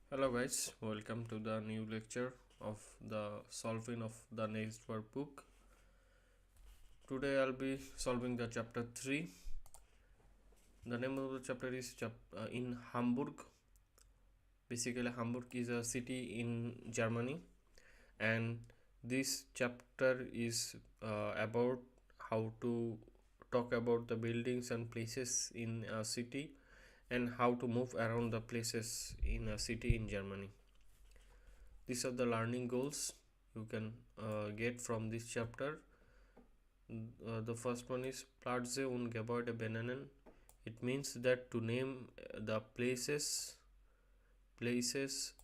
Hello guys, welcome to the new lecture of the solving of the Netzwerk book. Today I'll be solving the chapter 3. The name of the chapter is in Hamburg. Basically Hamburg is a city in Germany, and this chapter is about how to talk about the buildings and places in a city and how to move around the places in a city in Germany. These are the learning goals you can get from this chapter. The first one is Platze und Gebäude benennen. It means that to name the places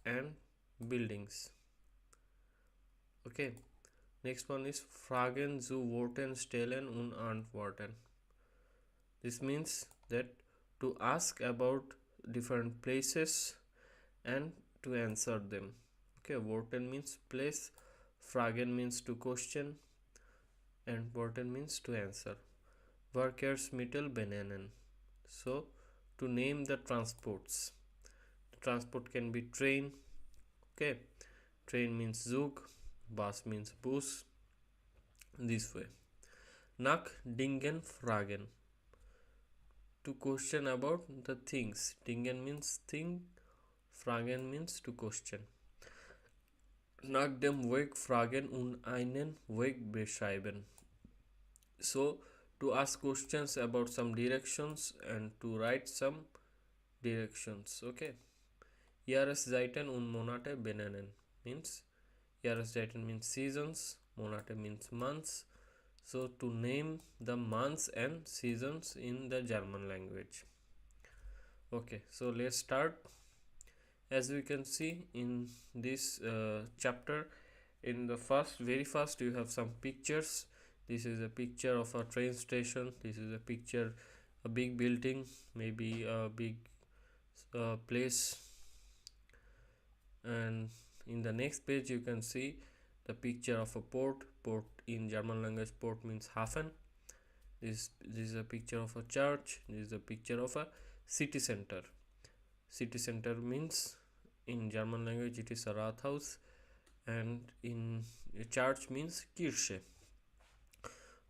and buildings. Okay. Next one is Fragen zu Worten stellen und antworten. This means that to ask about different places and to answer them. Okay, Worten means place, Fragen means to question, and Worten means to answer. Verkehrsmittel benennen. So to name the transports. The transport can be train. Okay, train means Zug, bus means bus. This way. Nach Dingen fragen. To question about the things. Dingen means thing, fragen means to question. Nach dem Weg fragen und einen Weg beschreiben. So to ask questions about some directions and to write some directions. Okay. Jahreszeiten und Monate benennen means Jahreszeiten means seasons, Monate means months. So to name the months and seasons in the German language. Okay, so let's start. As we can see in this chapter, in the very first you have some pictures. This is a picture of a train station. This is a picture, a big building, maybe a big place. And in the next page you can see the picture of a port. Port in German language, port means Hafen. This is a picture of a church. This is a picture of a city center. City center means in German language it is a Rathaus, and in a church means Kirche.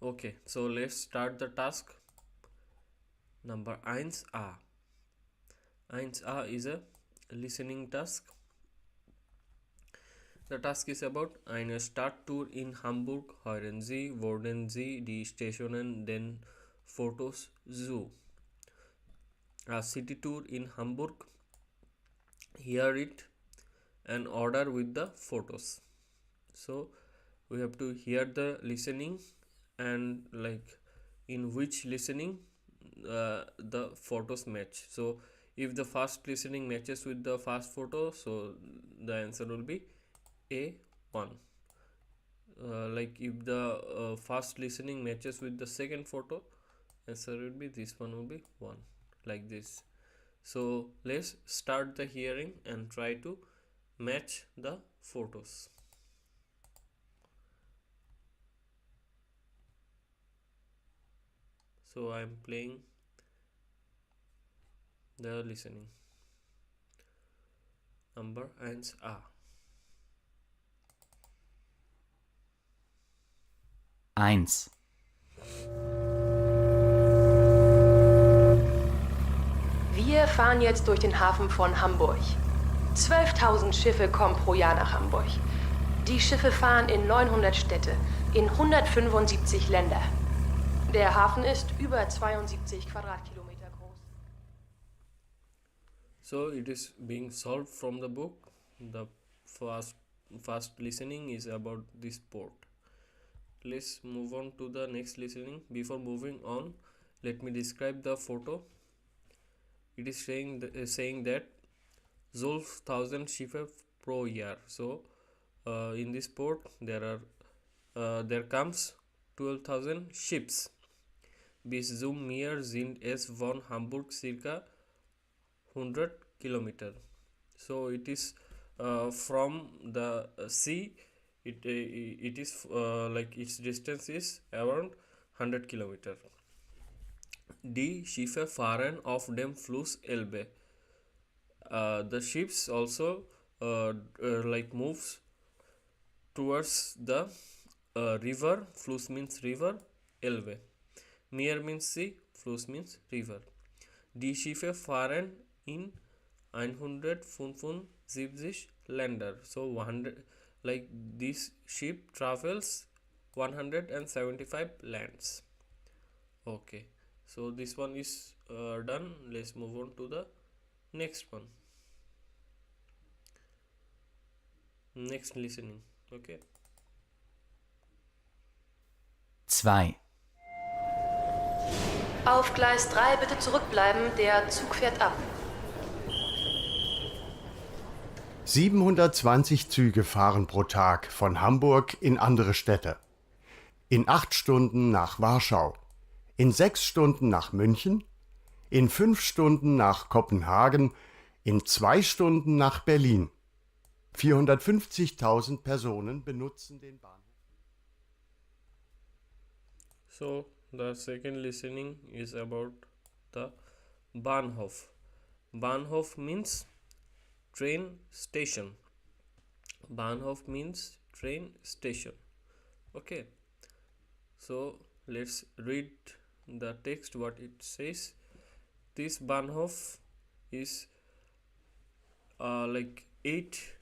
Okay, so let's start the task. Number 1a. 1a is a listening task. The task is about eine Stadttour in Hamburg. Hören Sie, wurden Sie die Stationen den Fotos zu. A city tour in Hamburg. Hear it and order with the photos. So we have to hear the listening and like in which listening the photos match. So if the first listening matches with the first photo, so the answer will be A1. Like if the first listening matches with the second photo, answer will be this one will be 1, like this. So let's start the hearing and try to match the photos. So I am playing the listening. Number 1a. 1. Wir fahren jetzt durch den Hafen von Hamburg. 12.000 Schiffe kommen pro Jahr nach Hamburg. Die Schiffe fahren in 900 Städte, in 175 Länder. Der Hafen ist über 72 Quadratkilometer groß. So it is being solved from the book. The first listening is about this port. Let's move on to the next listening. Before moving on, let me describe the photo. It is saying that 12,000 Schiffe pro year. So in this port there comes 12,000 ships. Bis zum Meer sind es von Hamburg circa 100 kilometer. So it is from the sea. It is like its distance is around 100 kilometer. Die Schiffe fahren auf dem Fluss Elbe. The ships also like moves towards the river. Fluss means river, Elbe. Meer means sea, Fluss means river. Die Schiffe fahren in 175 Länder. So 100, like this ship travels 175 lands. Okay, so this one is done. Let's move on to the next one. Next listening. Okay. 2. Auf Gleis 3 bitte zurückbleiben, der Zug fährt ab. 720 Züge fahren pro Tag von Hamburg in andere Städte. In 8 Stunden nach Warschau, in 6 Stunden nach München, in 5 Stunden nach Kopenhagen, in 2 Stunden nach Berlin. 450.000 Personen benutzen den Bahnhof. So the second listening is about the Bahnhof. Bahnhof means train station. Bahnhof means train station. Okay, so let's read the text what it says. This Bahnhof is like 8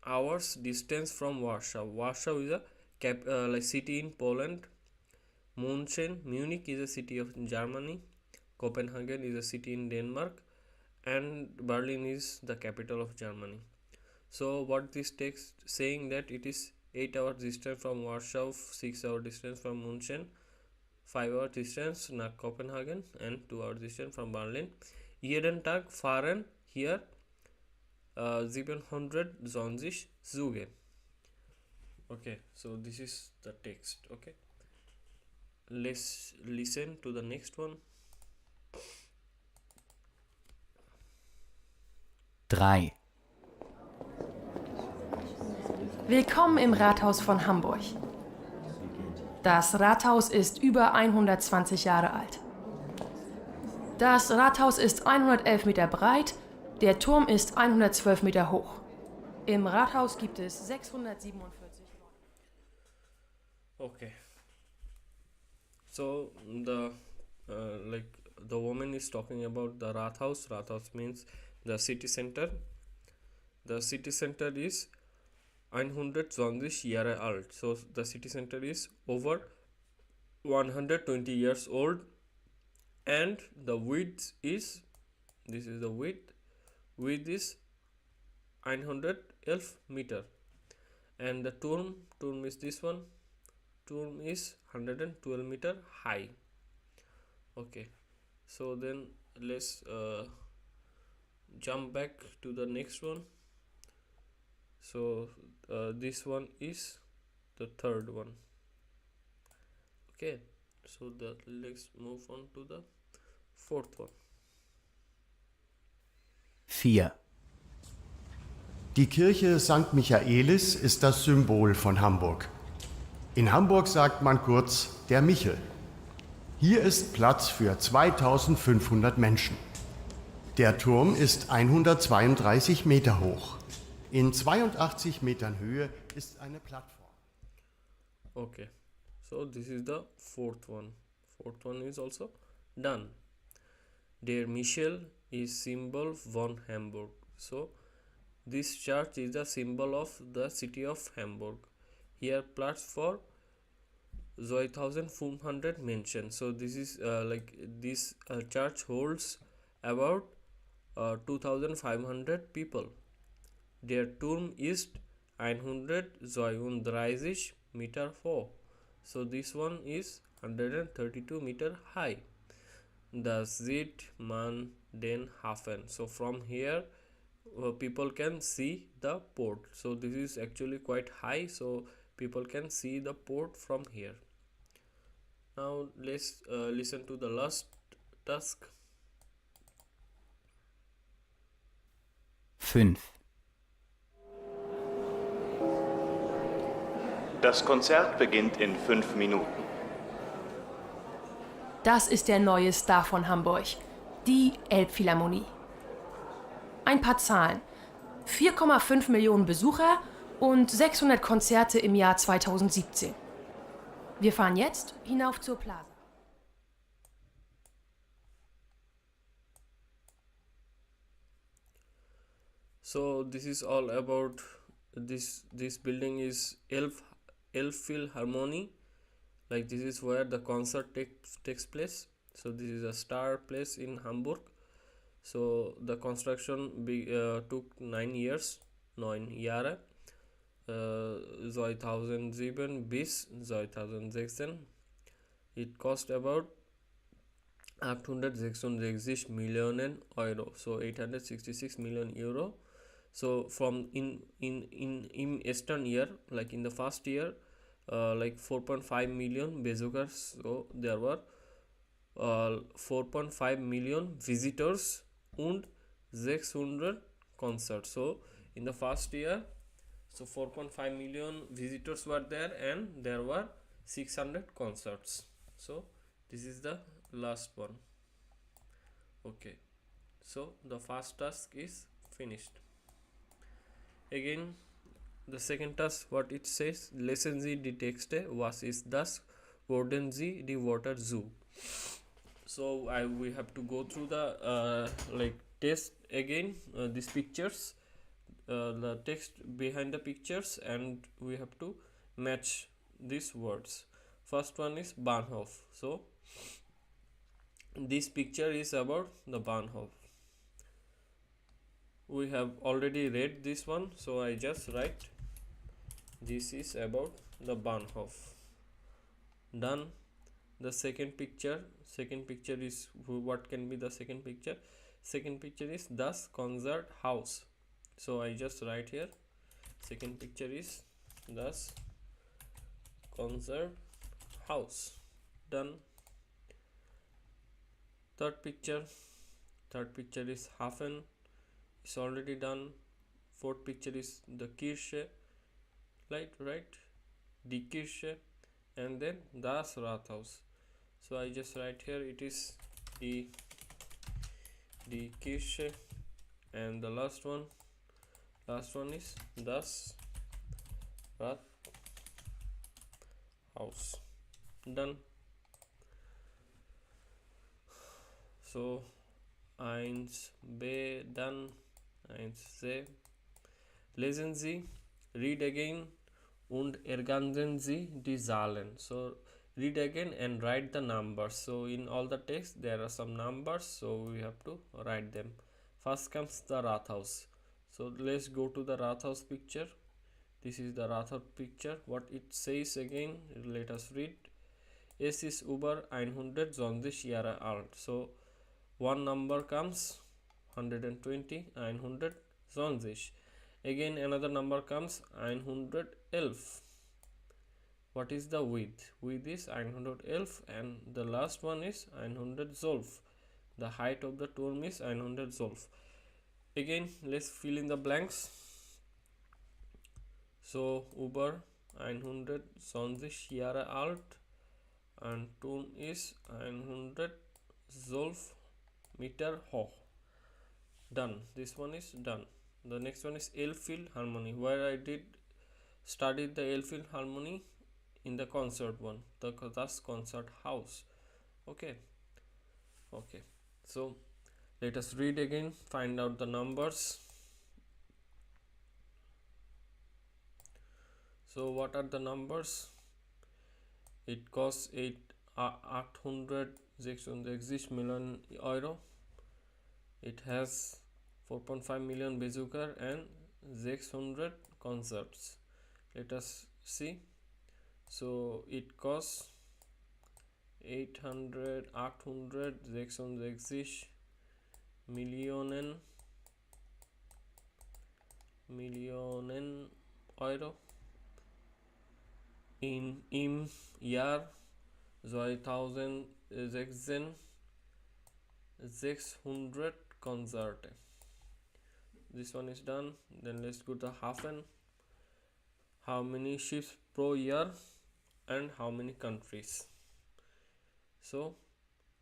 hours distance from Warsaw. Warsaw is a like city in Poland. Munich is a city of Germany. Copenhagen is a city in Denmark, and Berlin is the capital of Germany. So what this text saying that it is 8 hours distance from Warsaw, 6 hour distance from München, 5 hour distance nach Copenhagen, and 2 hour distance from Berlin. Jeden Tag fahren hier 720 Züge. Okay, so this is the text. Okay, let's listen to the next one. 3. Willkommen im Rathaus von Hamburg. Das Rathaus ist über 120 Jahre alt. Das Rathaus ist 111 Meter breit, der Turm ist 112 Meter hoch. Im Rathaus gibt es 647. Okay, so the like the woman is talking about the Rathaus. Rathaus means the city center. The city center is 120 Jahre alt. So the city center is over 120 years old, and the width is, this is the width is 111 meter, and the turm is this one. Turm is 112 meter high. Okay, so then let's jump back to the next one. So this one is the third one. Okay, so let's move on to the fourth one. 4. Die Kirche St. Michaelis ist das Symbol von Hamburg. In Hamburg sagt man kurz der Michel. Hier ist Platz für 2500 Menschen. Der Turm ist 132 Meter hoch. In 82 Metern Höhe ist eine Plattform. Okay, so this is the fourth one. Fourth one is also done. Der Michel is symbol von Hamburg. So this church is the symbol of the city of Hamburg. Here Platz for 2500 mentioned. So this is like this church holds about 2500 people. Der Turm ist 132 Meter hoch. So this one is 132 meter high. Da sieht man den Hafen. So from here people can see the port. So this is actually quite high, so people can see the port from here. Now let's listen to the last task. 5. Das Konzert beginnt in 5 Minuten. Das ist der neue Star von Hamburg, die Elbphilharmonie. Ein paar Zahlen. 4,5 Millionen Besucher und 600 Konzerte im Jahr 2017. Wir fahren jetzt hinauf zur Plaza. So this is all about this building is Elf Philharmonie. Like this is where the concert takes place. So this is a star place in Hamburg. So the construction took 9 years, 9 Jahre. 2007 bis 2016. It cost about 866 Millionen Euro, so 866 million euro. So from in Eastern year, like in the first year, like 4.5 million besuchers. So there were 4.5 million visitors and 600 concerts. So in the first year, so 4.5 million visitors were there and there were 600 concerts. So this is the last one. Okay, so the first task is finished. Again, the second task, what it says, lesen Sie die Texte, was ist das, wurden Sie die Wörter zu. So we have to go through the like test again, these pictures, the text behind the pictures, and we have to match these words. First one is Bahnhof. So this picture is about the Bahnhof. We have already read this one, so I just write this is about the Bahnhof. Done. The second picture is, what can be the second picture? Second picture is Das Konzerthaus. So I just write here, second picture is Das Konzerthaus. Done. Third picture is Hafen. It's already done. Fourth picture is the Kirche, right? Die Kirche, and then das Rathaus. So I just write here, it is die Kirche, and the last one is das Rathaus. Done. So 1b done. 1c. Lesen Sie, read again und ergänzen Sie die Zahlen. So read again and write the numbers. So in all the text there are some numbers, so we have to write them. First comes the Rathaus. So let's go to the Rathaus picture. This is the Rathaus picture. What it says again, let us read. Es ist über 120 Jahre alt. So one number comes 120, 120. Again another number comes 111. What is the width? Width is 111, and the last one is 112. The height of the turm is 112. Again let's fill in the blanks. So über 120 Jahre alt and Turm is 112 Meter hoch. Done. This one is done. The next one is Elf-Philharmonie, where I did study the Elf-Philharmonie in the concert one, the Das Konzerthaus. Okay. So let us read again, find out the numbers. So what are the numbers? It costs 866 million euro. It has 4.5 million besucher and 600 concerts. Let us see. So it costs 866 Millionen Euro im Jahr 2016 600 Konzerte. This one is done. Then let's go to Hafen. How many ships per year and how many countries? So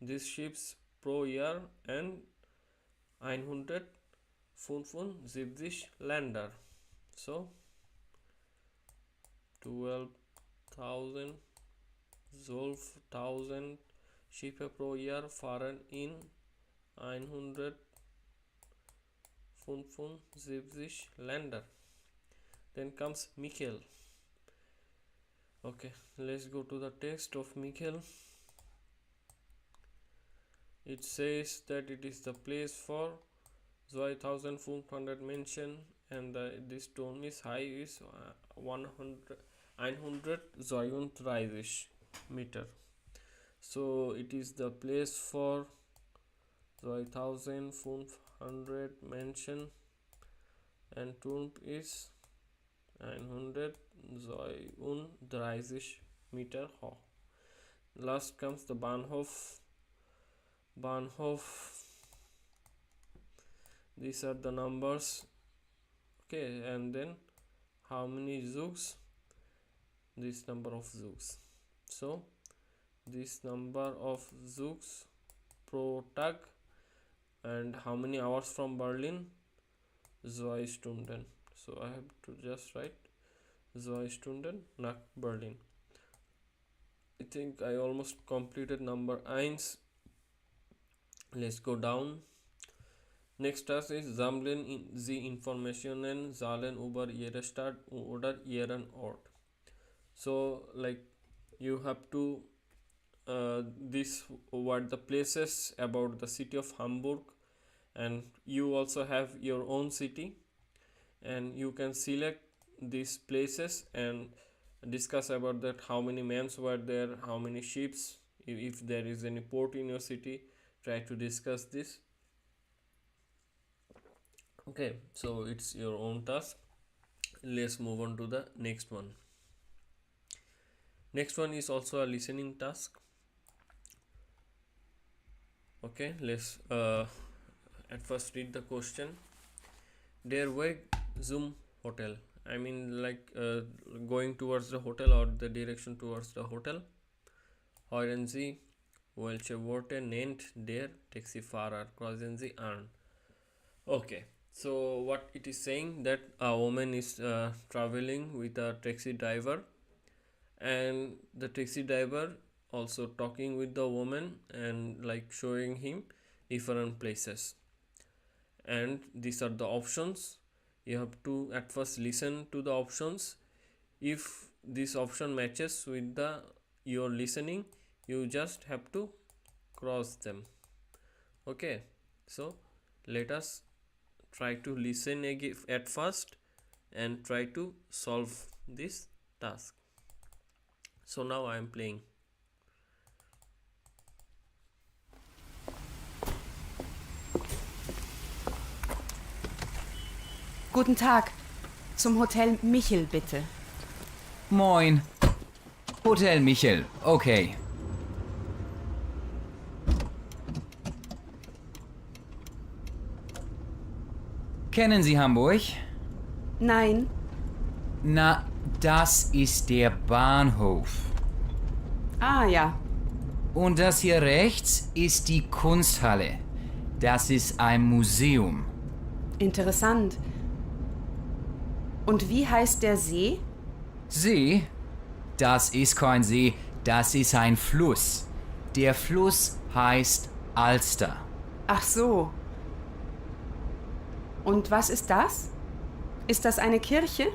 these ships per year and 75 Länder. So 12.000 12.000 Schiffe pro Jahr fahren in 175 Länder. Then comes Michael. Okay, let's go to the text of Michael. It says that it is the place for 2500 Menschen and this turm is high is 132 meter. So it is the place for 2500 Menschen and turm is 132 meter hoch. Last comes the Bahnhof. These are the numbers. Okay, and then how many Zugs? This number of Zugs. So this number of Zugs pro Tag. And how many hours from Berlin? 2 Stunden. So I have to just write 2 Stunden nach Berlin. I think I almost completed number 1. Let's go down. Next task is sammeln Sie Informationen Zahlen über Ihre Stadt oder Ihren Ort. So like you have to this what the places about the city of Hamburg, and you also have your own city, and you can select these places and discuss about that, how many men were there, how many ships, if there is any port in your city, try to discuss this. Okay, so it's your own task. Let's move on to the next one. Next one is also a listening task. Okay, let's at first read the question. Der Weg zum Hotel. I mean like going towards the hotel or the direction towards the hotel. Hören Sie, welche Worte nennt der Taxifahrer? Kreuzen Sie an. Okay, so what it is saying, that a woman is traveling with a taxi driver, and the taxi driver also talking with the woman and like showing him different places, and these are the options. You have to at first listen to the options. If this option matches with the your listening, you just have to cross them. Okay, so let us try to listen again at first and try to solve this task. So now I am playing. Guten Tag. Zum Hotel Michel, bitte. Moin. Hotel Michel, okay. Kennen Sie Hamburg? Nein. Na, das ist der Bahnhof. Ah ja. Und das hier rechts ist die Kunsthalle. Das ist ein Museum. Interessant. Und wie heißt der See? See? Das ist kein See, das ist ein Fluss. Der Fluss heißt Alster. Ach so. Und was ist das? Ist das eine Kirche?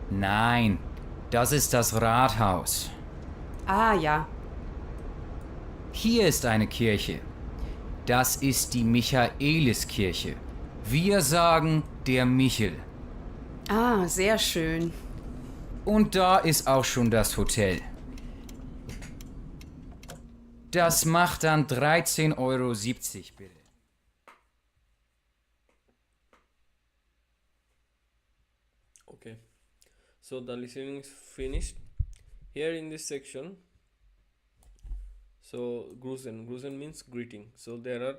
Nein, das ist das Rathaus. Ah ja. Hier ist eine Kirche. Das ist die Michaeliskirche. Wir sagen der Michel. Ah, sehr schön. Und da ist auch schon das Hotel. Das macht dann 13,70 € bitte. Okay, so the listening is finished. Here in this section, so grüßen means greeting. So there are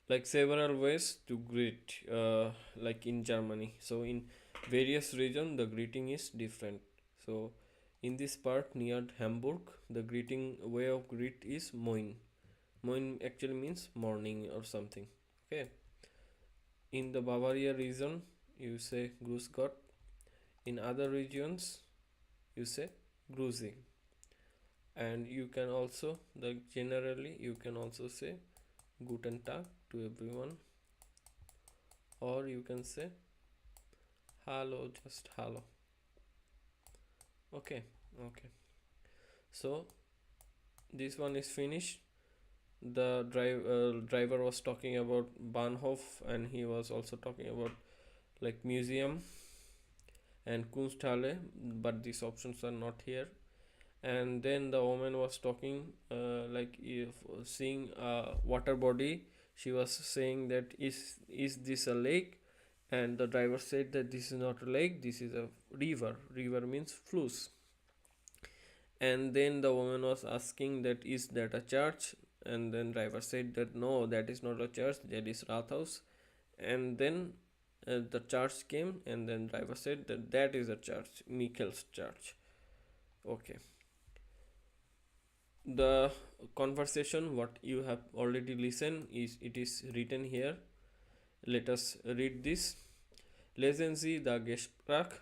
like several ways to greet, like in Germany. So in various region the greeting is different. So in this part near Hamburg, the greeting way of greet is Moin. Moin actually means morning or something. Okay, In the Bavaria region, you say Grüß Gott. In other regions, you say Grüße. And you can also, generally, you can also say Guten Tag to everyone, or you can say hello, just hello. Okay. So this one is finished. The driver was talking about Bahnhof, and he was also talking about like museum and Kunsthalle, but these options are not here. And then the woman was talking like if seeing a water body, she was saying that is this a lake, and the driver said that this is not a lake, this is a river means fluss. And then the woman was asking that is that a church, and then driver said that no, that is not a church, that is Rathaus. And then the church came, and then driver said that that is a church, Michel's church. Okay, the conversation what you have already listened is it is written here. Let us read this. Lesen Sie das Gespräch,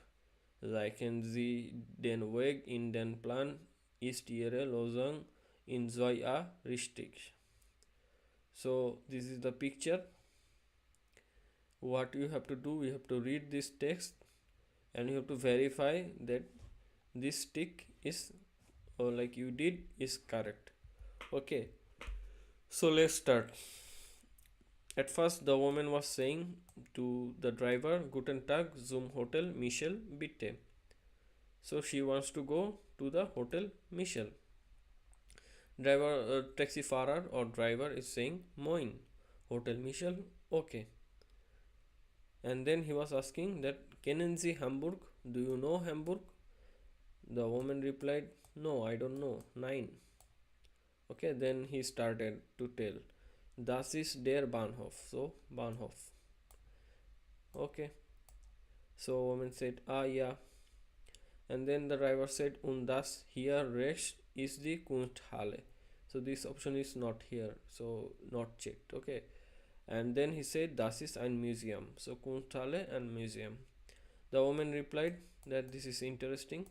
reichen Sie den Weg in den Plan, ist Ihre Lösung in 2a richtig. So this is the picture. What you have to do, you have to read this text and you have to verify that this tick is, or like you did, is correct. Okay, so let's start. At first the woman was saying to the driver, Guten Tag zum Hotel Michel bitte. So she wants to go to the Hotel Michel. Taxifahrer or driver is saying Moin, Hotel Michel, okay. And then he was asking that, kennen Sie Hamburg? Do you know Hamburg? The woman replied, no, I don't know. Nein. Okay, then he started to tell, das ist der Bahnhof. So Bahnhof. Okay. So woman said, yeah. And then the driver said, und das hier rechts is the Kunsthalle. So this option is not here, so not checked. Okay. And then he said, das ist ein Museum. So Kunsthalle and museum. The woman replied that this is interesting.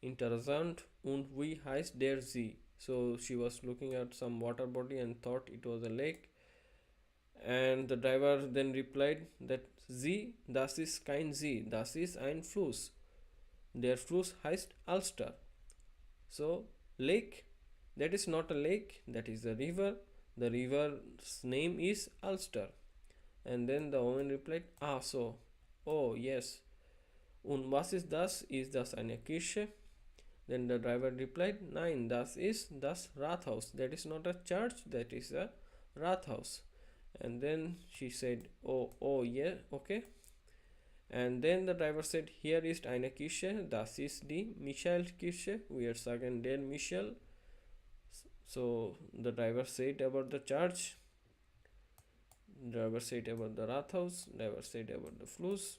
Interessant. Und wie heißt der See? So she was looking at some water body and thought it was a lake. And the driver then replied that See, das ist kein See, das ist ein Fluss. Der Fluss heißt Alster. So lake, that is not a lake, that is a river. The river's name is Alster. And then the woman replied, so, oh yes. Und was ist das? Ist das eine Kirche? Then the driver replied, nein, das ist das Rathaus. That is not a church, that is a Rathaus. And then she said, oh yeah, okay. And then the driver said, hier ist eine Kirche, das ist die Michaelskirche. Wir sagen den Michel. So the driver said about the church, driver said about the Rathaus, driver said about the Fluss.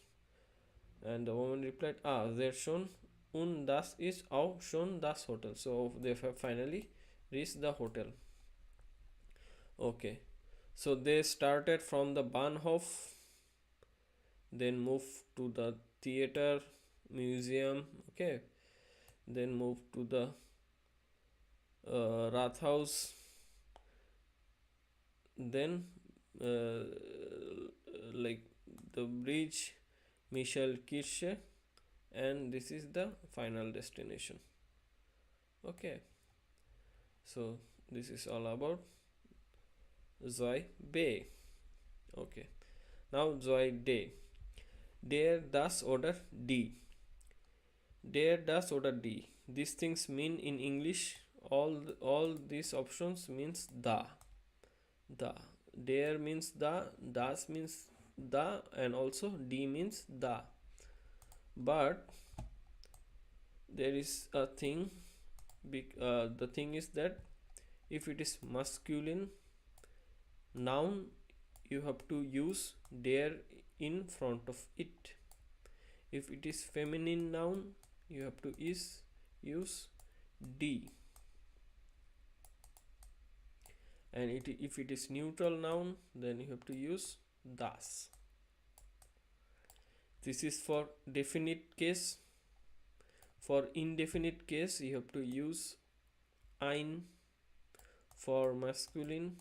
And the woman replied, there schon. Und das ist auch schon das Hotel. So they have finally reached the hotel. Okay, so they started from the Bahnhof, then moved to the theater, museum, okay, then moved to the Rathaus, then like the bridge, Michel Kirche, and this is the final destination. Okay, so this is all about Zwei B. Okay, now Zwei D. Der, das oder die. Der, das oder die. These things mean in English, all these options means da. Der means da, das means da, and also die means da. But there is a thing, the thing is that if it is masculine noun, you have to use der in front of it. If it is feminine noun, you have to use die. And if it is neutral noun, then you have to use das. This is for definite case. For indefinite case, you have to use ein for masculine,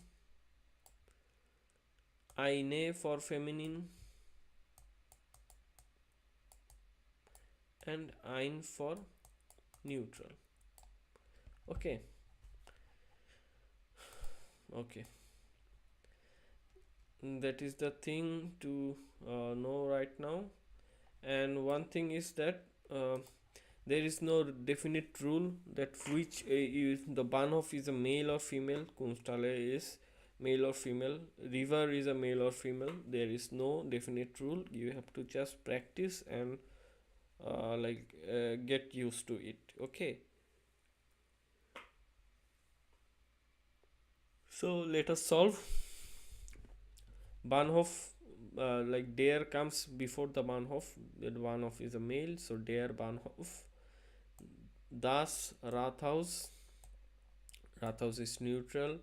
eine for feminine, and ein for neutral. Okay. That is the thing to know right now. And one thing is that there is no definite rule that which is the Bahnhof is a male or female, Kunsthalle is male or female, river is a male or female. There is no definite rule. You have to just practice and get used to it. Okay, so let us solve. Bahnhof, like der comes before the Bahnhof. The Bahnhof is a male, so der Bahnhof. Das Rathaus, Rathaus is neutral.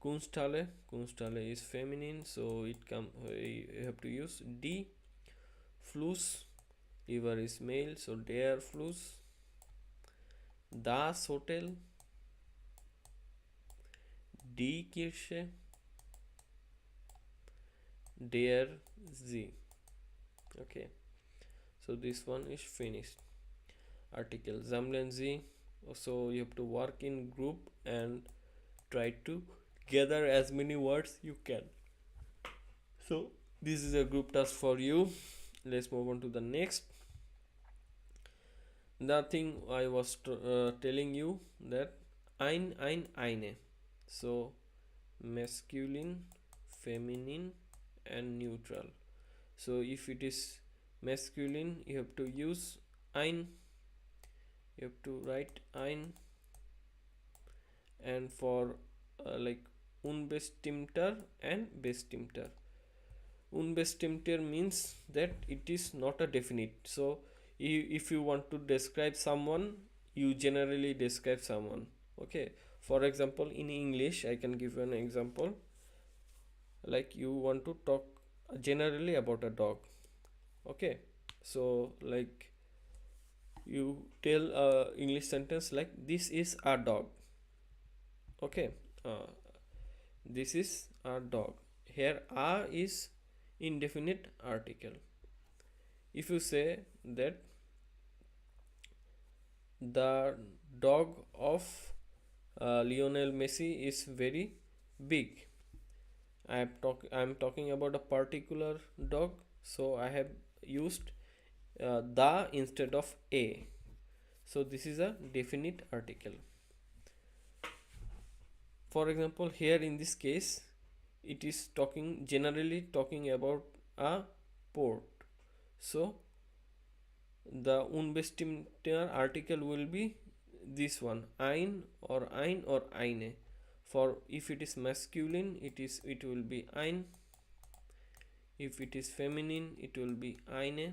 Kunsthalle, Kunsthalle is feminine, so it come you have to use die. Fluss, river is male, so der Fluss. Das Hotel, die Kirche, der See. Okay, so this one is finished. Article sammeln Sie, so you have to work in group and try to gather as many words you can. So this is a group task for you. Let's move on to the next. The thing I was telling you that eine, so masculine, feminine and neutral. So if it is masculine, you have to use ein, you have to write ein. And for like unbestimmter and bestimmter. Unbestimmter means that it is not a definite. So if you want to describe someone, you generally describe someone. Okay, for example, in English I can give you an example. Like you want to talk generally about a dog. Okay, so like you tell a English sentence like this is a dog. Okay, this is a dog. Here a is indefinite article. If you say that the dog of Lionel Messi is very big, I am talking about a particular dog, so I have used the instead of a. So this is a definite article. For example, here in this case it is generally talking about a port, so the unbestimmter article will be this one, ein or eine. For if it is masculine, it will be ein. If it is feminine, it will be eine,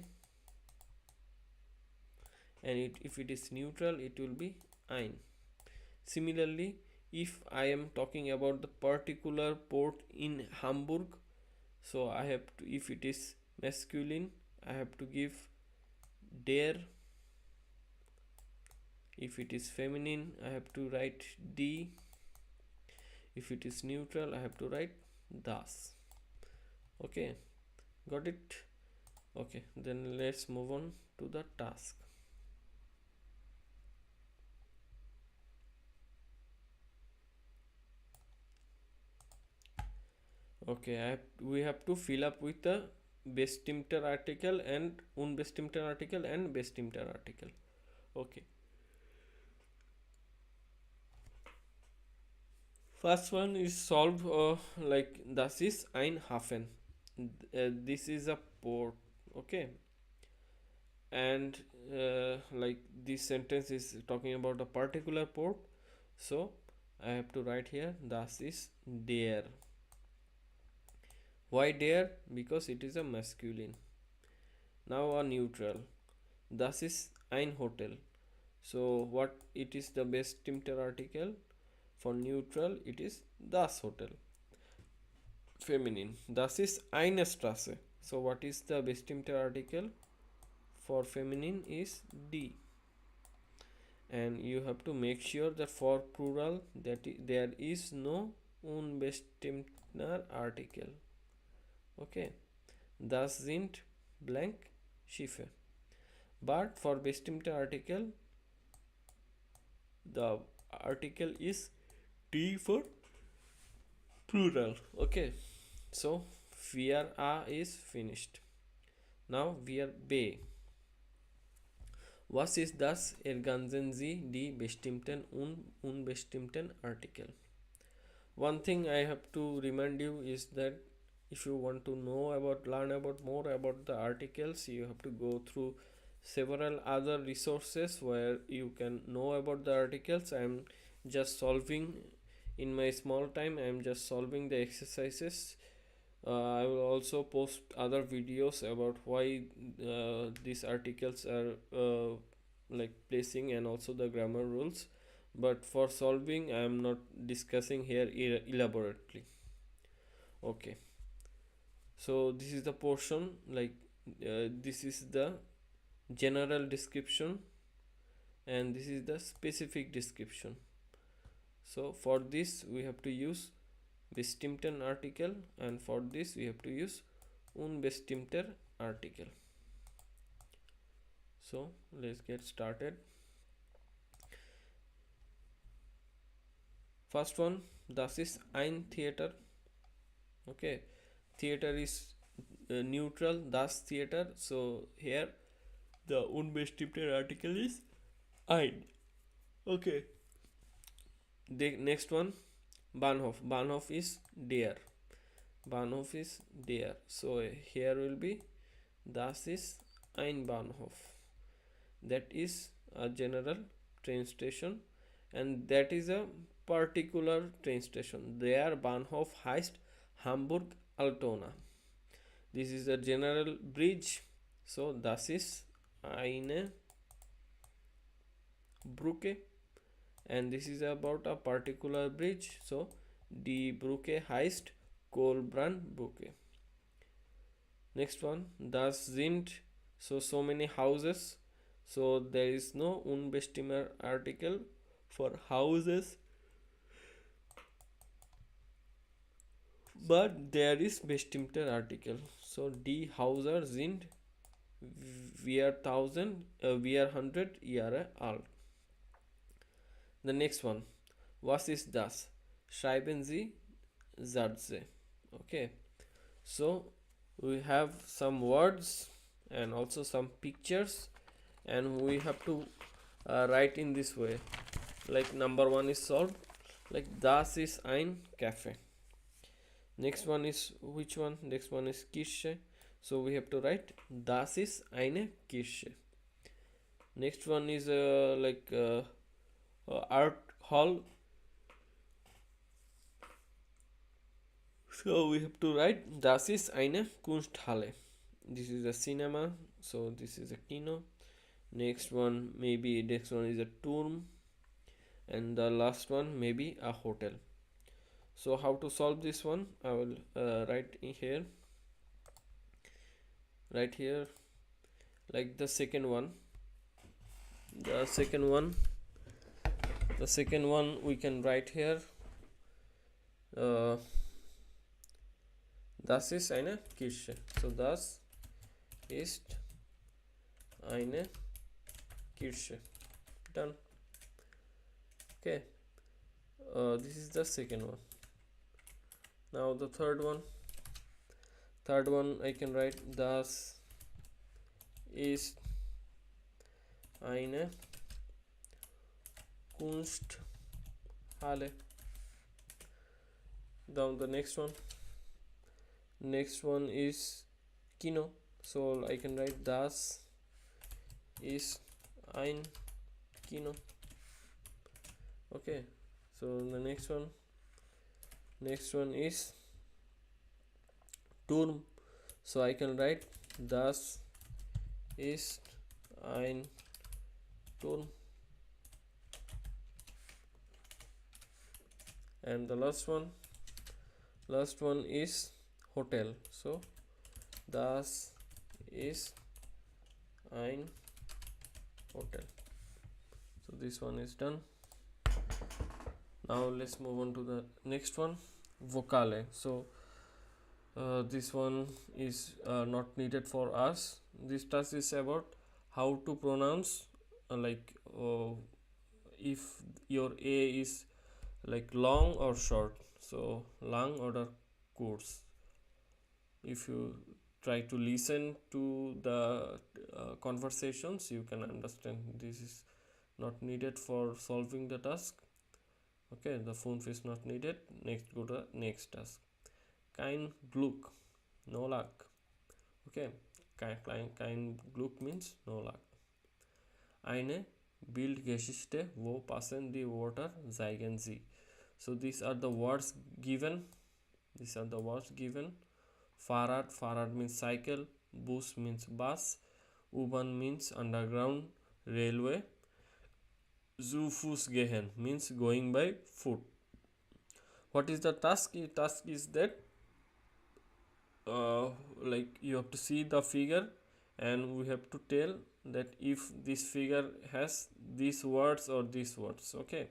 and if it is neutral, it will be ein. Similarly, if I am talking about the particular port in Hamburg, so I have to, if it is masculine, I have to give der. If it is feminine, I have to write die. If it is neutral, I have to write das. Okay, got it? Okay, then let's move on to the task. Okay, we have to fill up with the bestimmter article and unbestimmter article and bestimmter article. Okay, first one is solved like das ist ein Hafen. This is a port. Okay, and like this sentence is talking about a particular port, so I have to write here das ist der. Why der? Because it is a masculine. Now a neutral, das ist ein Hotel. So what it is the bestimmter article? For neutral it is das Hotel. Feminine, das ist eine Straße. So what is the bestimmter article? for feminine is die. And you have to make sure that for plural that there is no unbestimmter article. Okay, das sind blank Schiffe. But for bestimmte article, the article is D for plural. Okay, so wir A is finished. Now wir B. Was ist das? Ergänzen Sie die bestimmten und unbestimmten Artikel. One thing I have to remind you is that if you want to learn about more about the articles, you have to go through several other resources where you can know about the articles. I am just solving in my small time. I am just solving the exercises. I will also post other videos about why these articles are like placing and also the grammar rules, but for solving I am not discussing here elaborately. Okay, so this is the portion, like this is the general description and this is the specific description. So for this we have to use bestimmten article, and for this we have to use unbestimmter article. So let's get started. First one, das ist ein Theater. Okay, theater is neutral, das Theater. So here the unbestimmter article is ein. Okay, the next one, Bahnhof. Bahnhof is der. Bahnhof is der. So here will be das ist ein Bahnhof. That is a general train station and that is a particular train station. Their Bahnhof heißt Hamburg Altona. This is a general bridge. So das ist eine Brücke. And this is about a particular bridge. So die Brücke heißt Kohlbrandbrücke. Next one, das sind so many houses. So there is no unbestimmter article for houses, but there is bestimmter article. So die Häuser sind wir 100 Jahre alt. The next one, was ist das? Schreiben Sie Sätze. Okay, so we have some words and also some pictures, and we have to write in this way. Like number one is solved. Like das ist ein Café. Next one is which one? Next one is Kirche. So we have to write das ist eine Kirche. Next one is art hall. So we have to write das ist eine Kunsthalle. This is a cinema, so this is a kino. Next one is a Turm, and the last one maybe a hotel. So how to solve this one? I will write in here, right here, like the second one we can write here, das ist eine Kirche. So das ist eine Kirche. Done. Okay, this is the second one. Now the third one I can write das ist eine Kunsthalle. Down the next one is Kino, so I can write das ist ein Kino. Okay, so the next one is Turm, so I can write das ist ein Turm. And the last one is hotel, so das ist ein Hotel. So this one is done. Now let's move on to the next one, vocale. So this one is not needed for us. This task is about how to pronounce if your a is like long or short. So lang or kurz. If you try to listen to the conversations, you can understand. This is not needed for solving the task. Okay, the phone is not needed. Next, go to next task. Kein Glück, no luck. Okay, kein Glück means no luck. Eine Bildgeschichte, wo passen die Wörter zeigen sie. So these are the words given. Fahrrad means cycle. Bus means bus. U-Bahn means underground railway. Zu Fuß gehen means going by foot. What is the task? The task is that like you have to see the figure and we have to tell that if this figure has these words or these words. Okay,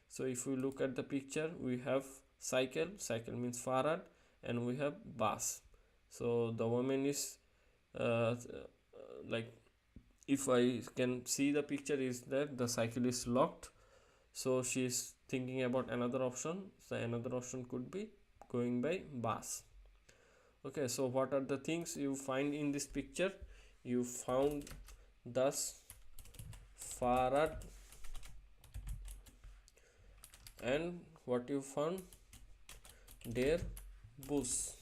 so if we look at the picture, we have cycle means Fahrrad, and we have bus. So the woman is like, if I can see the picture, is that the cycle is locked, so she is thinking about another option. So another option could be going by bus. Okay, so what are the things you find in this picture? You found das Fahrrad, and what you found? Der Bus.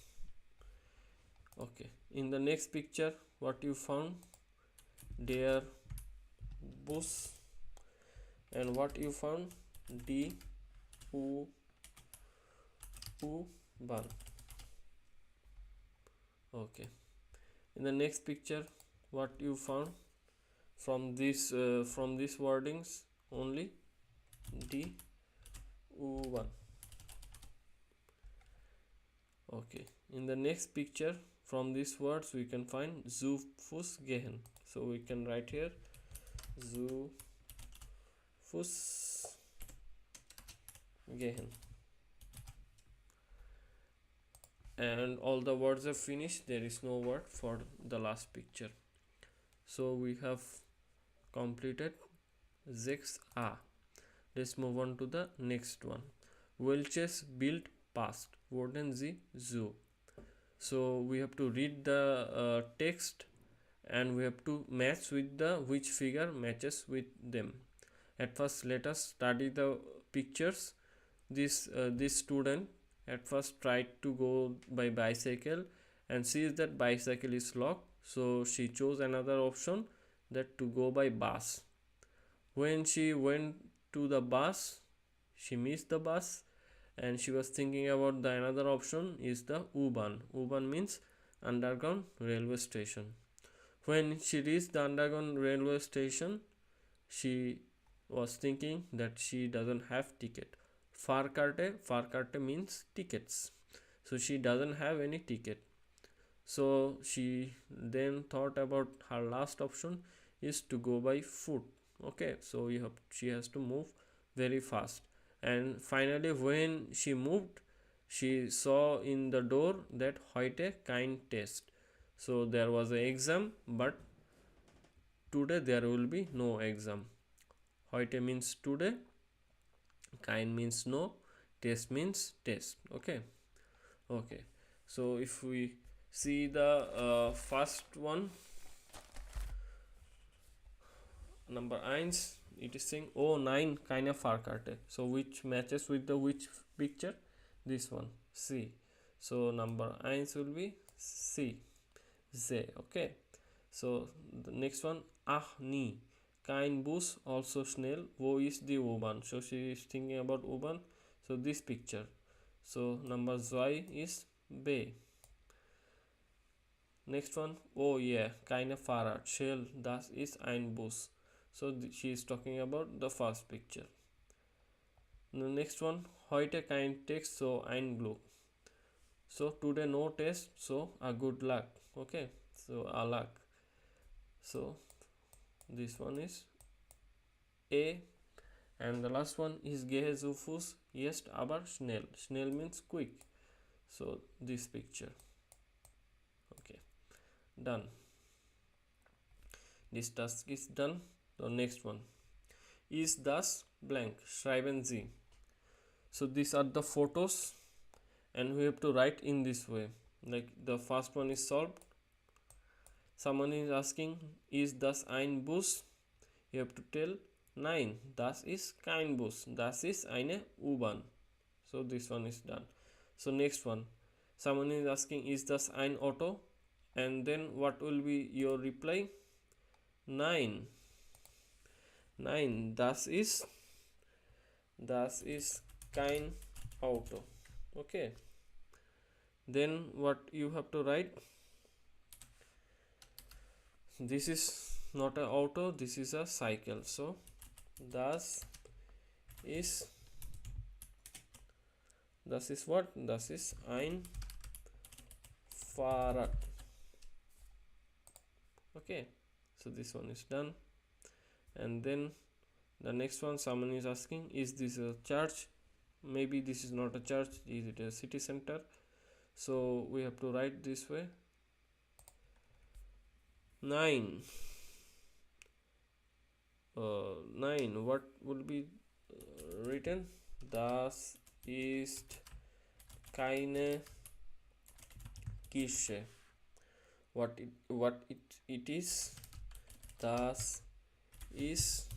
Okay, in the next picture, what you found? Der Bus, and what you found? Die U-Bahn. Okay, in the next picture, what you found? From this wordings only, die U-Bahn. Okay, in the next picture, from these words we can find zu Fuß gehen. So we can write here zu Fuß gehen. And all the words are finished. There is no word for the last picture. So we have completed 6a. Let's move on to the next one. Welches Bild passt? Wurden sie so? So we have to read the text and we have to match with the which figure matches with them. At first, let us study the pictures. This student at first tried to go by bicycle and sees that bicycle is locked, so she chose another option, that to go by bus. When she went to the bus, she missed the bus and she was thinking about the another option is the U-Bahn. U-Bahn means underground railway station. When she reached the underground railway station, she was thinking that she doesn't have ticket. Fahrkarte means tickets. So she doesn't have any ticket. So she then thought about her last option is to go by foot. Okay, so she has to move very fast. And finally, when she moved, she saw in the door that heute kein Test. So there was an exam, but today there will be no exam. Heute means today, kein means no, test means test. Okay. So if we see the first one, number 1, it is saying oh 9 keine Fahrkarte. So which matches with the which picture? This one, C. So number 1 will be C. Okay. So the next one, ach nie, kein Bus, also schnell, wo ist die U-Bahn? So she is thinking about U-Bahn. So this picture. So number 2 is B. Next one, oh yeah, keine Fahrrad, Shell, das ist ein Bus. So she is talking about the first picture. The next one, heute kein Text, so ein Glück. So today no test, so a good luck. Okay, so a luck. So this one is A, and the last one is gehe zu Fuß jetzt aber schnell. Schnell means quick. So this picture. Okay, done. This task is done. The next one is das blank. Schreiben Sie. So these are the photos, and we have to write in this way. Like the first one is solved. Someone is asking, is das ein Bus? You have to tell, nein, das ist kein Bus. Das ist eine U-Bahn. So this one is done. So next one, someone is asking, is das ein Auto? And then what will be your reply? Nein. Nein, das ist kein Auto. Okay. Then what you have to write? This is not an auto, this is a cycle. So das ist what? Das ist ein Fahrrad. Okay, so this one is done. And then the next one, someone is asking, is this a church? Maybe this is not a church, is it a city center? So we have to write this way. Nein. Nein, what will be written? Das ist keine Kirche. What it is? Das ist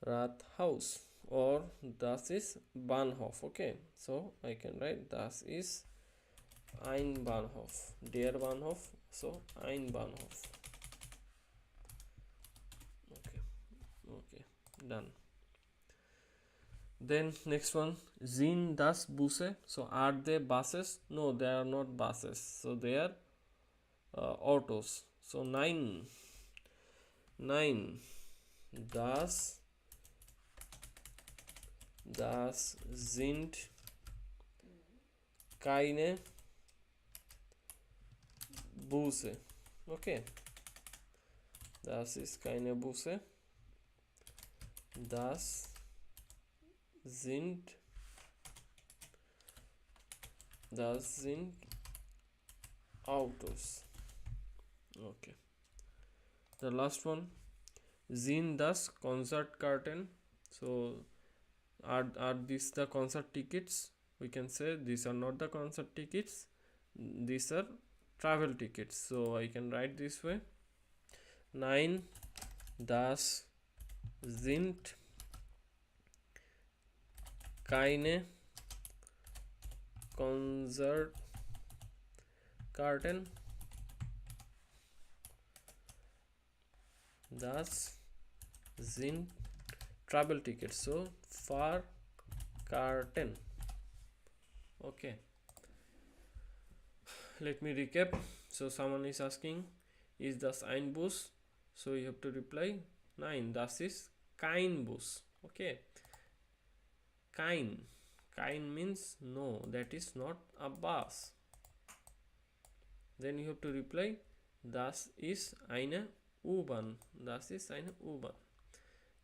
Rathaus, or das ist Bahnhof. Okay, so I can write das ist ein Bahnhof, der Bahnhof, so ein Bahnhof. Okay, done. Then next one, sind das Busse? So are they buses? No, they are not buses, so they are autos. So nein, das sind keine Busse. Okay, das ist keine Busse. Das sind Autos. Okay, the last one, sind das Konzertkarten? So are these the concert tickets? We can say these are not the concert tickets, these are travel tickets. So I can write this way. Nein, das sind keine Konzertkarten. Das sind travel tickets. So Fahrkarten. Okay, let me recap. So someone is asking, is das ein Bus? So you have to reply, nein, das ist kein Bus. Okay, kein means no, that is not a bus. Then you have to reply, das ist eine U-Bahn. Das ist eine U-Bahn.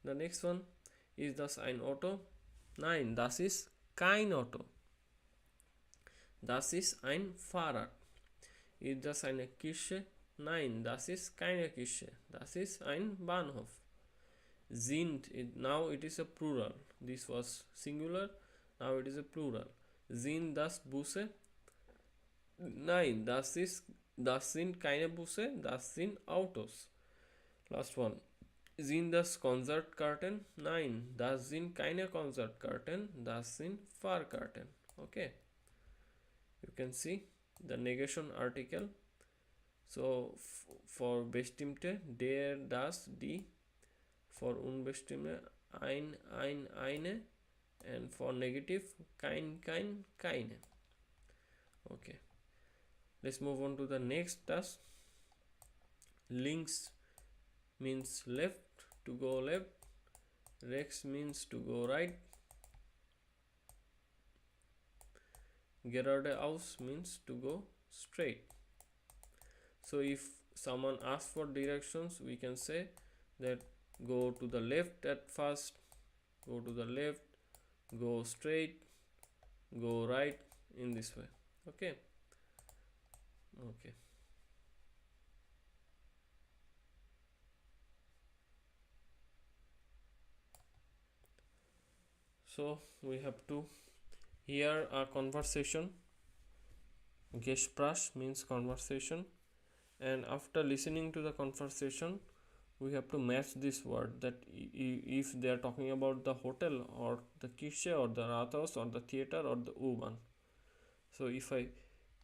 The next one, ist das ein Auto? Nein, das ist kein Auto. Das ist ein Fahrrad. Ist das eine Kirche? Nein, das ist keine Kirche. Das ist ein Bahnhof. Sind, now it is a plural. This was singular, now it is a plural. Sind das Busse? Nein, das sind keine Busse, das sind Autos. Last one. Sind das Konzertkarten? Nein, das sind keine Konzertkarten, das sind Fahrkarten. Okay, you can see the negation article. So for bestimmte, der, das, die. For unbestimmte, ein, eine. And for negative, kein, keine. Okay, let's move on to the next task. Links means left, to go left. Rechts means to go right. Geradeaus means to go straight. So if someone asks for directions, we can say that go to the left at first, go to the left, go straight, go right, in this way. Okay. So we have to hear a conversation. Gespräch means conversation, and after listening to the conversation we have to match this word, that if they are talking about the hotel or the Kirche or the Rathaus or the theater or the U-Bahn. So if I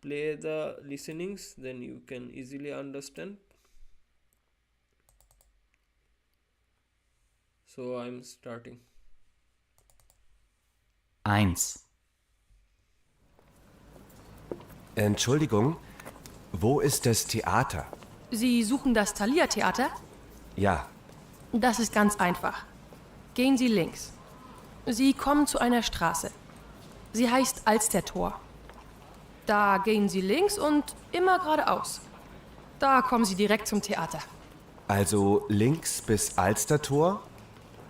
play the listenings, then you can easily understand. So I'm starting. 1. Entschuldigung, wo ist das Theater? Sie suchen das Thalia-Theater? Ja, Das ist ganz einfach. Gehen Sie links. Sie kommen zu einer Straße. Sie heißt Alstertor. Da gehen Sie links und immer geradeaus. Da kommen Sie direkt zum Theater. also links bis Alstertor,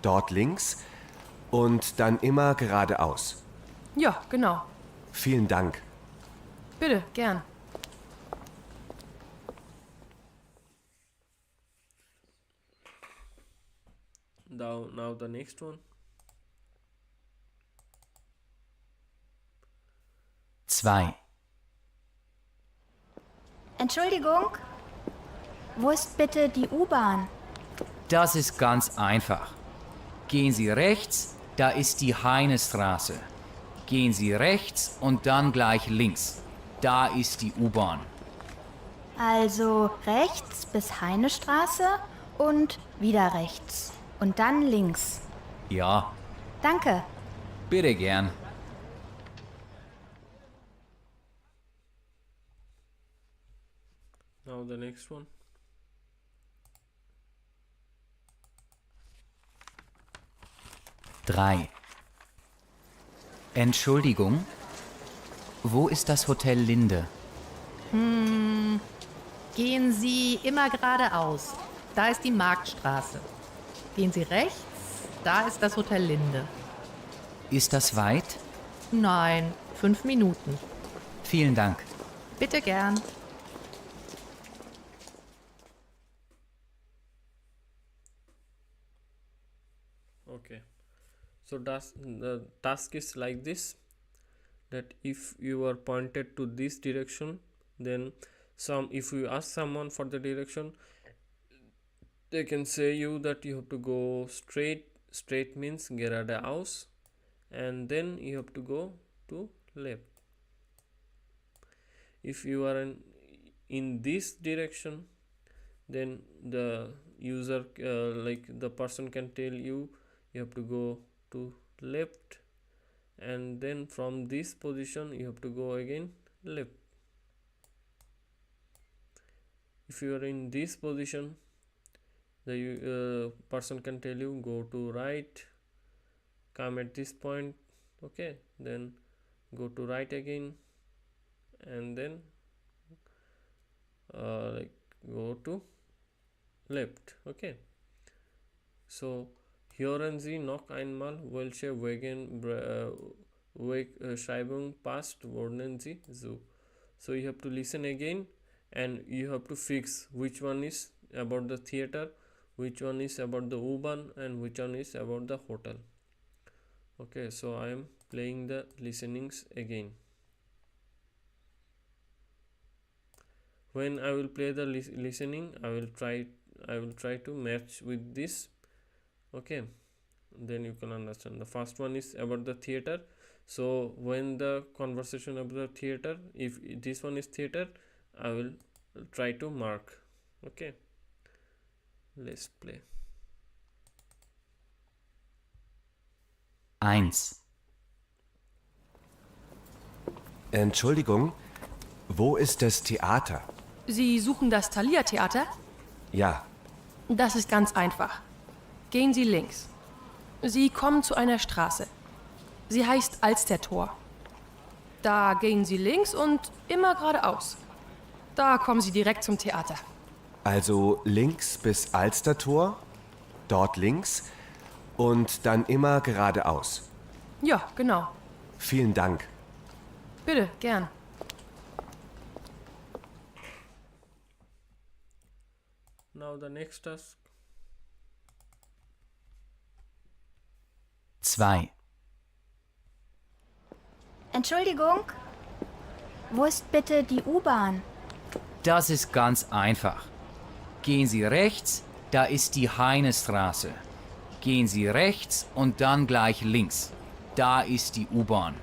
dort links und dann immer geradeaus. Ja, genau. Vielen Dank. Bitte, gern. Now the next one. 2. Entschuldigung, wo ist bitte die U-Bahn? Das ist ganz einfach. Gehen Sie rechts, da ist die Heinestraße. Gehen Sie rechts und dann gleich links. Da ist die U-Bahn. Also rechts bis Heinestraße und wieder rechts. Und dann links. Ja, Danke. bitte gern. Now the next one. 3. Entschuldigung, wo ist das Hotel Linde? Gehen Sie immer geradeaus. Da ist die Marktstraße. Gehen Sie rechts, da ist das Hotel Linde. Ist das weit? Nein, 5 Minuten. Vielen Dank. Bitte gern. Okay, so the task is like this, that if you are pointed to this direction, then if you ask someone for the direction, they can say you that you have to go straight means geradeaus, and then you have to go to left. If you are in this direction, then the user the person can tell you have to go to left, and then from this position you have to go again left. If you are in this position, the person can tell you go to right, come at this point, okay, then go to right again, and then go to left. Okay, so hören Sie noch einmal, welche Schreibung passt, wohnen Sie so. So you have to listen again, and you have to fix which one is about the theater, which one is about the U-Bahn, and which one is about the hotel. Okay, so I am playing the listenings again. When I will play the listening, I will try to match with this. Okay, then you can understand. The first one is about the theater. So when the conversation about the theater, if this one is theater, I will try to mark. Okay, let's play. 1. Entschuldigung, wo ist das Theater? Sie suchen das Thalia-Theater? Ja, Das ist ganz einfach. Gehen Sie links. Sie kommen zu einer Straße. Sie heißt Alstertor. Da gehen Sie links und immer geradeaus. Da kommen Sie direkt zum Theater. Also links bis Alstertor, dort links und dann immer geradeaus. Ja, genau. Vielen Dank. Bitte, gern. Now the next task. 2. Entschuldigung, wo ist bitte die U-Bahn? Das ist ganz einfach. Gehen Sie rechts, da ist die Heinestraße. Gehen Sie rechts und dann gleich links. Da ist die U-Bahn.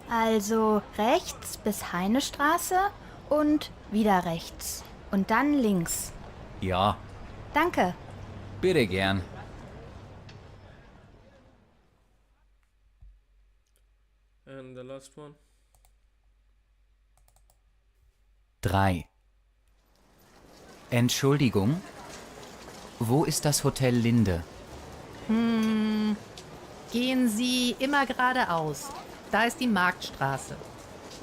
Also rechts bis Heinestraße und wieder rechts. Und dann links. Ja, Danke. bitte gern. And the last one. 3. Entschuldigung, wo ist das Hotel Linde? Gehen Sie immer geradeaus. Da ist die Marktstraße.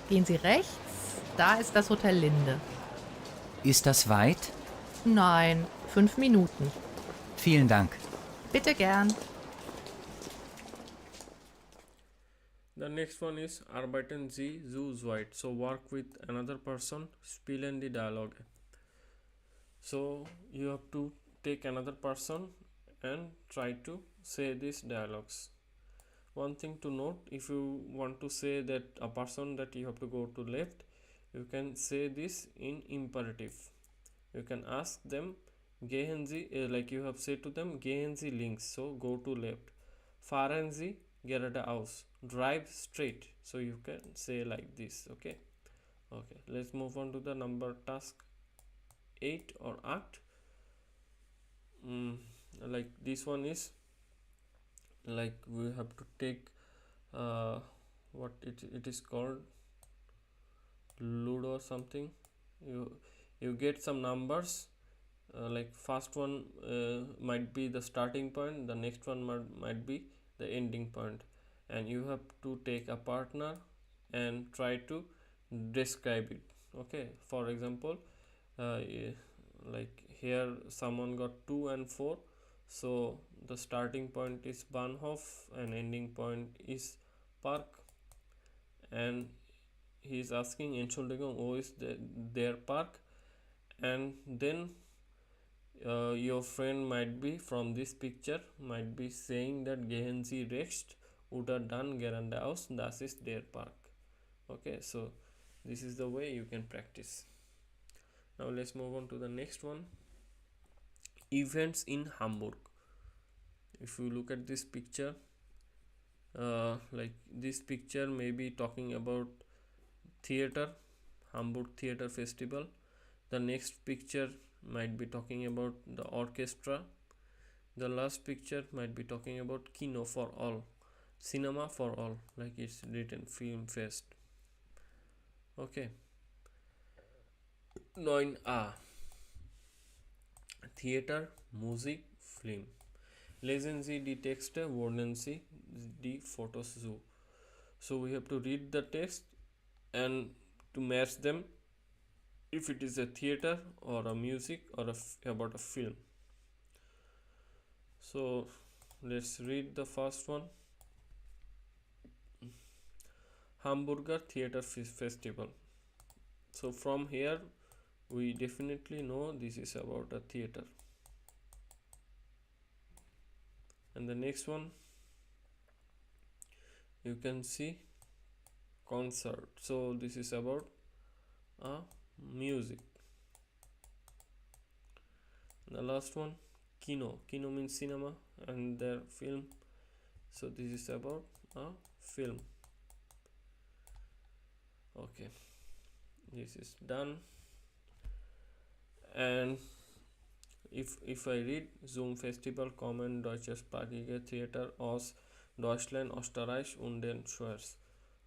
Gehen Sie rechts, da ist das Hotel Linde. Ist das weit? Nein, 5 Minuten. Vielen Dank. Bitte gern. The next one is arbeiten Sie zu zweit. So work with another person, spielen die Dialoge. So you have to take another person and try to say these dialogues. One thing to note, if you want to say that a person that you have to go to left, you can say this in imperative. You can ask them, gehen Sie, like you have said to them, gehen Sie links, so go to left. Fahren Sie geradeaus, drive straight. So you can say like this. Okay, let's move on to the number task 8 or 8. Like this one is like we have to take what it is called, ludo or something. You get some numbers, like first one might be the starting point, the next one might be the ending point, and you have to take a partner and try to describe it. Okay, for example, like here someone got 2 and 4, so the starting point is Bahnhof and ending point is Park, and he is asking Entschuldigung, wo is their park, and then your friend might be from this picture might be saying that gehen Sie rechts oder dann geradeaus, das ist der Park. Okay, so this is the way you can practice. Now let's move on to the next one, events in Hamburg. If you look at this picture, like this picture may be talking about theater, Hamburg Theater Festival. The next picture might be talking about the orchestra. The last picture might be talking about Kino for all, cinema for all, like it's written film fest. Okay, 9a, Theater, Musik, Film. Lesen Sie die Texte, wollen Sie die Fotos so. So we have to read the text and to match them if it is a theater or a music or about a film. So let's read the first one. Hamburger Theater Festival. So from here we definitely know this is about a theater. And the next one, you can see concert. So this is about music. The last one, Kino. Kino means cinema, and their film. So this is about a film. Okay, this is done. And if I read Zoom Festival kommen deutschsprachige Theater aus Deutschland, Österreich und den Schweiz.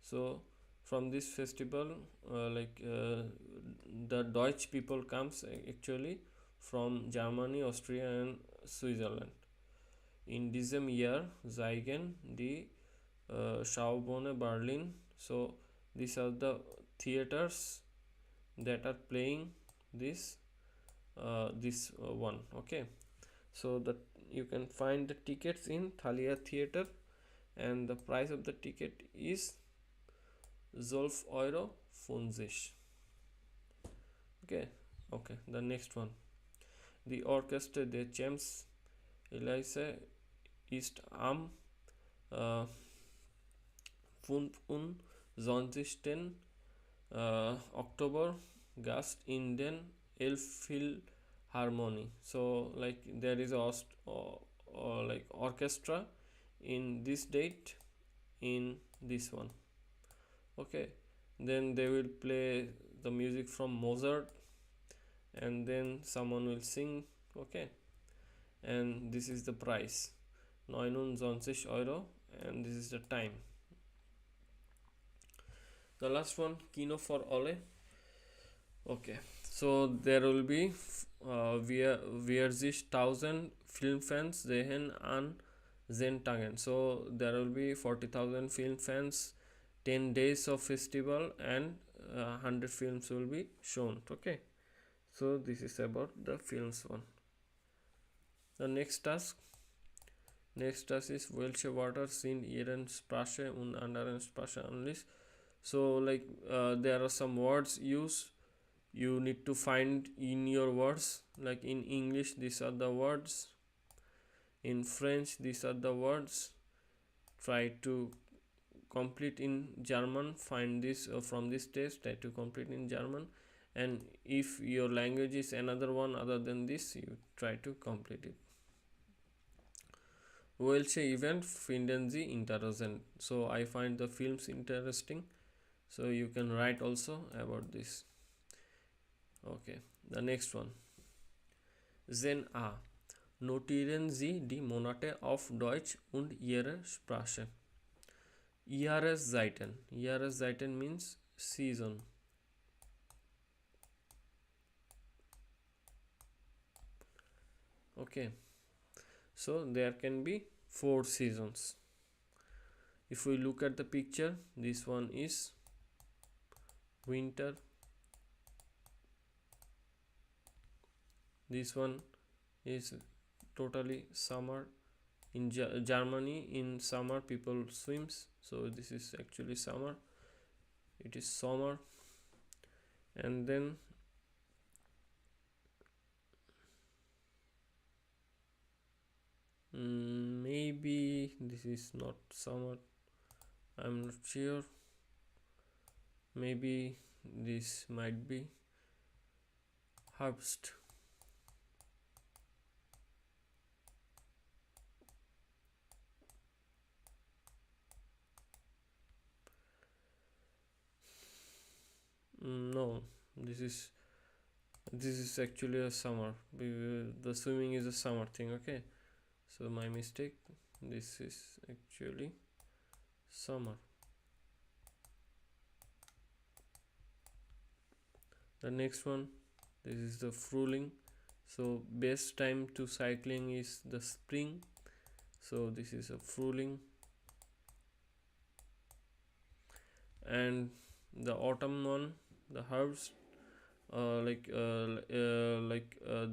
So from this festival, the Deutsch people comes actually from Germany, Austria and Switzerland. In diesem Jahr zeigen die Schaubühne Berlin. So these are the theaters that are playing this this one. Okay, so that you can find the tickets in Thalia Theater, and the price of the ticket is 12 euro 50. Okay, okay, the next one, the Orchestra de Champs Elise ist am äh, 25. October Gast in den Elbphilharmonie. So like there is like orchestra in this date in this one. Okay, then they will play the music from Mozart, and then someone will sing. Okay, and this is the price, 29 euro, and this is the time. The last one, Kino for Ole. Okay, so there will be wir sich 1000 Filmfans sehen an 10 Tagen. So there will be 40,000 film fans, 10 days of festival, and 100 films will be shown. Okay, so this is about the films one. The next task is welche Wörter sind ihren Sprache und anderen Sprache ähnlich. So like there are some words used, you need to find in your words. Like in English these are the words, in French these are the words. Try to complete in German, find this from this test, try to complete in German, and if your language is another one other than this, you try to complete it. Welche Event finden Sie interessant? So I find the films interesting, so you can write also about this. Okay, the next one, Zen A. Notieren Sie die Monate auf Deutsch und Ihre Sprache. Jahreszeiten. Jahreszeiten means season. Okay, so there can be 4 seasons. If we look at the picture, this one is winter, this one is totally summer. In Germany in summer people swims, so this is actually summer, it is summer. And then maybe this is not summer, I'm not sure, maybe this might be harvest. No, this is actually a summer. The swimming is a summer thing. Okay, so my mistake, this is actually summer. The next one, this is the Frühling. So best time to cycling is the spring, so this is a Frühling. And the autumn one, the herbst,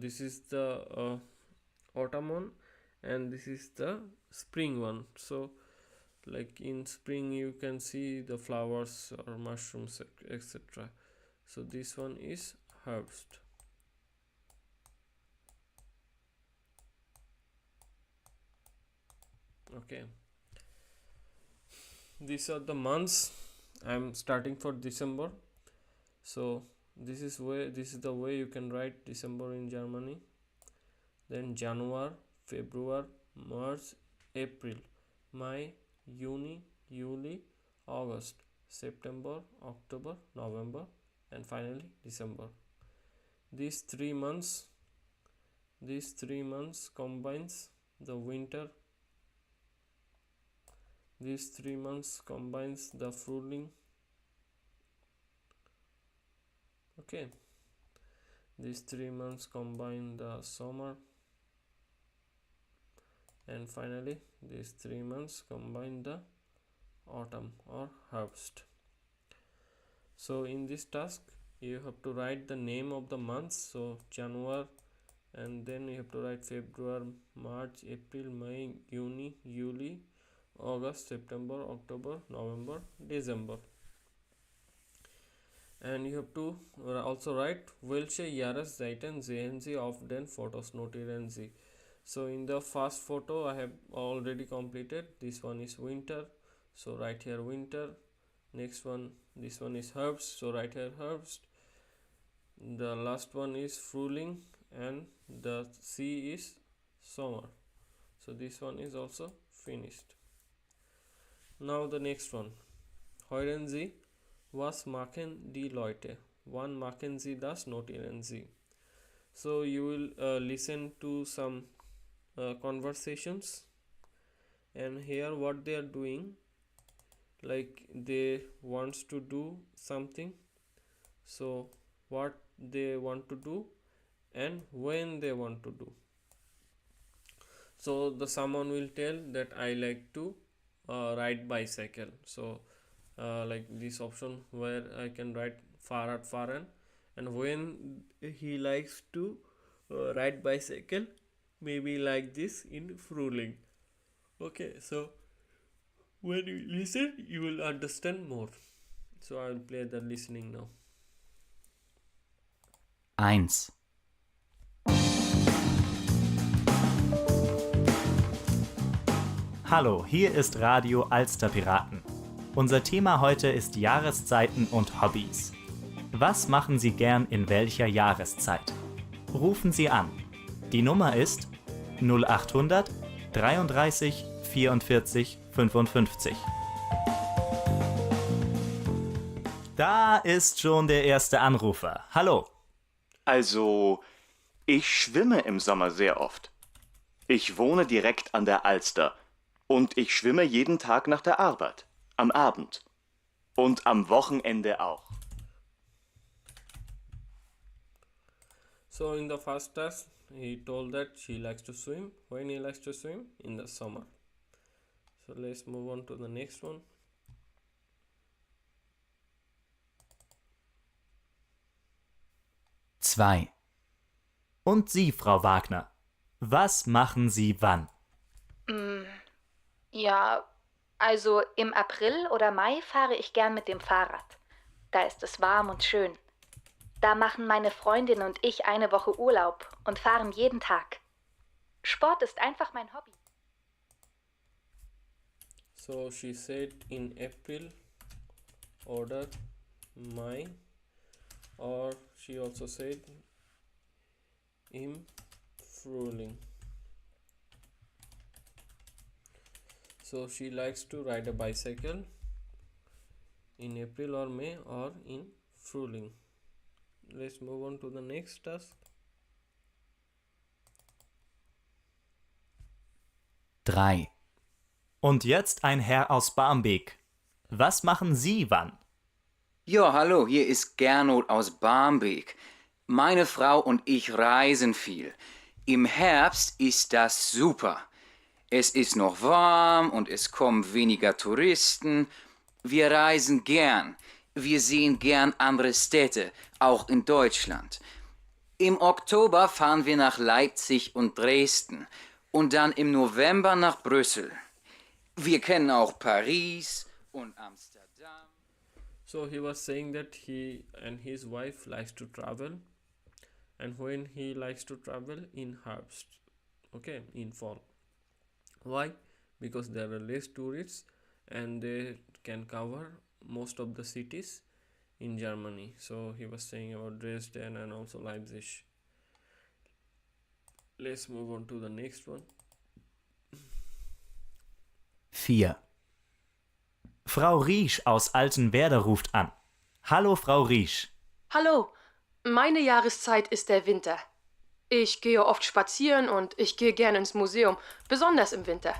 this is the autumn one, and this is the spring one. So like in spring you can see the flowers or mushrooms, etc. So this one is herbst. Okay, these are the months. I'm starting for December, so this is the way you can write December in Germany. Then January, February, March, April, May, Juni, July, August, September, October, November, and finally December. These 3 months combines the winter. These 3 months combines the Frühling. Okay, these 3 months combine the summer, and finally these 3 months combine the autumn or harvest. So in this task you have to write the name of the months. So January, and then you have to write February, March, April, May, June, July, August, September, October, November, December. And you have to also write welche Jahreszeiten sehen Sie auf den Fotos, notieren Sie. So in the first photo I have already completed. This one is winter, so write here winter. Next one, this one is herbst, so write here herbst. The last one is Frühling, and the C is summer, so this one is also finished. Now the next one, hören Sie, was machen die Leute? Wann machen Sie das, notieren Sie. So you will listen to some conversations, and here what they are doing, like they wants to do something, so what they want to do and when they want to do. So the someone will tell that I like to ride bicycle, so like this option where I can write Fahrrad fahren, and when he likes to ride bicycle, maybe like this in Frühling. Okay, so when you listen you will understand more. So I will play the listening now. 1. Hallo, hier ist Radio Alsterpiraten. Unser Thema heute ist Jahreszeiten und Hobbys. Was machen Sie gern in welcher Jahreszeit? Rufen Sie an. Die Nummer ist 0800 33 44 55. Da ist schon der erste Anrufer. Hallo. Also, ich schwimme im Sommer sehr oft. Ich wohne direkt an der Alster und ich schwimme jeden Tag nach der Arbeit, am Abend und am Wochenende auch. So in the first task he told that she likes to swim. When he likes to swim? In the summer. So let's move on to the next one. Zwei. Und Sie, Frau Wagner, was machen Sie wann? Ja, also im April oder Mai fahre ich gern mit dem Fahrrad. Da ist es warm und schön. Da machen meine Freundin und ich eine Woche Urlaub und fahren jeden Tag. Sport ist einfach mein Hobby. So she said in April oder Mai, or she also said im Frühling. So she likes to ride a bicycle in April or May or in Frühling. Let's move on to the next task. 3. Und jetzt ein Herr aus Barmbek. Was machen Sie wann? Ja, hallo, hier ist Gernot aus Barmbek. Meine Frau und ich reisen viel. Im Herbst ist das super. Es ist noch warm und es kommen weniger Touristen. Wir reisen gern. Wir sehen gern andere Städte, auch in Deutschland. Im Oktober fahren wir nach Leipzig und Dresden und dann im November nach Brüssel. Wir kennen auch Paris und Amsterdam. So he was saying that he and his wife likes to travel, and when he likes to travel in herbst, okay, in fall. Why? Because there are less tourists and they can cover most of the cities in Germany. So he was saying about Dresden and also Leipzig. Let's move on to the next one. 4. Frau Riesch aus Altenwerder ruft an. Hallo, Frau Riesch. Hallo, meine Jahreszeit ist der Winter. Ich gehe oft spazieren und ich gehe gerne ins Museum, besonders im Winter.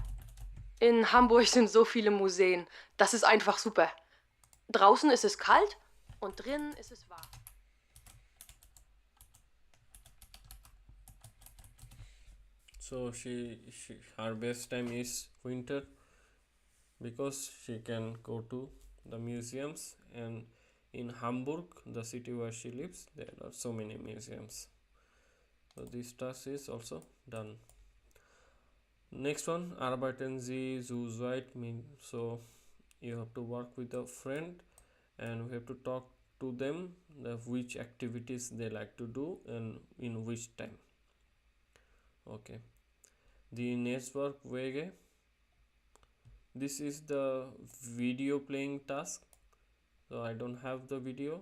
In Hamburg sind so viele Museen, das ist einfach super. Draußen ist es kalt und drinnen ist es warm. So her best time is winter because she can go to the museums, and in Hamburg, the city where she lives, there are so many museums. So this task is also done. Next one, arbeiten Sie zu zweit, means so you have to work with a friend and we have to talk to them which activities they like to do and in which time. Okay, the Netzwerk Wege, this is the video playing task. So I don't have the video,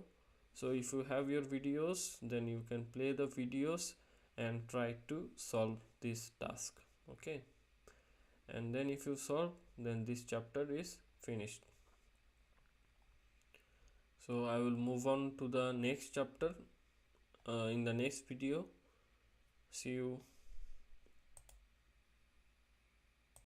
so if you have your videos, then you can play the videos and try to solve this task. Okay, and then if you solve, then this chapter is finished. So I will move on to the next chapter in the next video. See you.